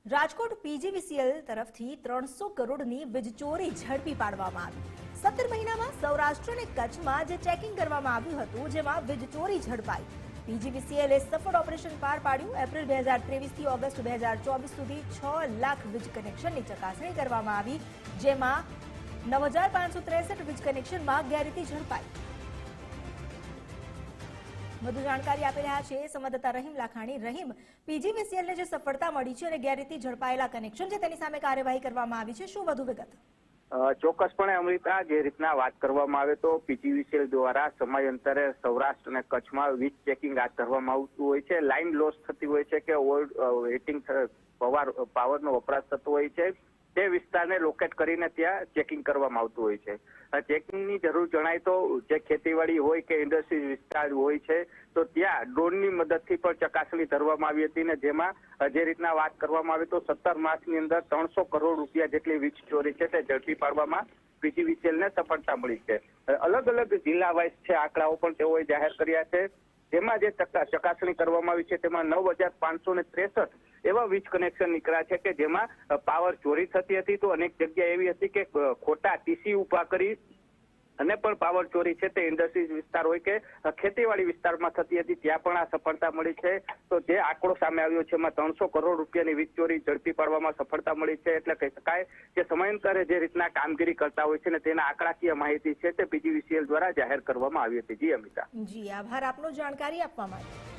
Rajkot PGVCL તરફથી 300 કરોડની વીજ ચોરી ઝડપી પાડવામાં આવી। 17 મહિનામાં સૌરાષ્ટ્ર અને કચ્છમાં જે ચેકિંગ કરવામાં આવ્યું હતું જેમાં વીજ ચોરી ઝડપાઈ। પીજીવીસીએલે સફળ ઓપરેશન પાર પાડ્યું। એપ્રિલ 2023 થી ઓગસ્ટ 2024 સુધી 6 લાખ વીજ કનેક્શનની ચકાસણી કરવામાં આવી, જેમાં 9563 વીજ કનેક્શનમાં ગેરરીતિ ઝડપાઈ। વધુ જાણકારી આપી રહ્યા છે સંવાદદાતા રહીમ લાખાણી। રહીમ, પીજીવીસીએલને જે સફળતા મળી છે અને ગેરરીતિ ઝડપાયેલા કનેક્શન છે તેની સામે કાર્યવાહી કરવામાં આવી છે, શું વધુ વિગત? ચોક્કસપણે અમૃતા, જે રીતના વાત કરવામાં આવે તો પીજીવીસીએલ દ્વારા સમયાંતરે સૌરાષ્ટ્ર અને કચ્છમાં વીજ ચેકિંગ હાથ ધરવામાં આવતું હોય છે। લાઇન લોસ થતી હોય છે કે ઓવર પાવરનો વપરાશ થતો હોય છે, તે વિસ્તારને લોકેટ કરીને ત્યાં ચેકિંગ કરવામાં આવતું હોય છે। ચેકિંગની જરૂર જણાય તો જે ખેતીવાડી હોય કે ઇન્ડસ્ટ્રી વિસ્તાર હોય છે તો ત્યાં ડ્રોનની મદદથી પણ ચકાસણી કરવામાં આવી હતી ને જેમાં જે રીતના વાત કરવામાં આવે તો 17 માસની અંદર 300 કરોડ રૂપિયા જેટલી વીજ ચોરી છે તે ઝડપી પાડવામાં પીજીવીસીએલને સફળતા મળી છે। અલગ અલગ જિલ્લા વાઇઝ છે આંકડાઓ પણ તેઓએ જાહેર કર્યા છે, જેમાં જે ચકાસણી કરવામાં આવી છે તેમાં 9563 એવા વીજ કનેક્શન નીકળ્યા છે કે જેમાં પાવર ચોરી થતી હતી, તો અનેક જગ્યા એવી હતી કે ખોટા ટીસી ઉભા કરી અને પણ પાવર ચોરી છે તે ઇન્ડસ્ટ્રીઝ વિસ્તાર હોય કે ખેતીવાડી વિસ્તારમાં થતી હતી, ત્યાં પણ આ સફળતા મળી છે। તો જે આંકડો સામે આવ્યો છે એમાં 300 કરોડ રૂપિયાની વીજ ચોરી ઝડપી પાડવામાં સફળતા મળી છે। એટલે કહી શકાય કે સમયાંતરે જે રીતના કામગીરી કરતા હોય છે ને તેના આંકડાકીય માહિતી છે તે પીજીવીસીએલ દ્વારા જાહેર કરવામાં આવી હતી। જી અમિતા। જી, આભાર આપનો જાણકારી આપવા માટે।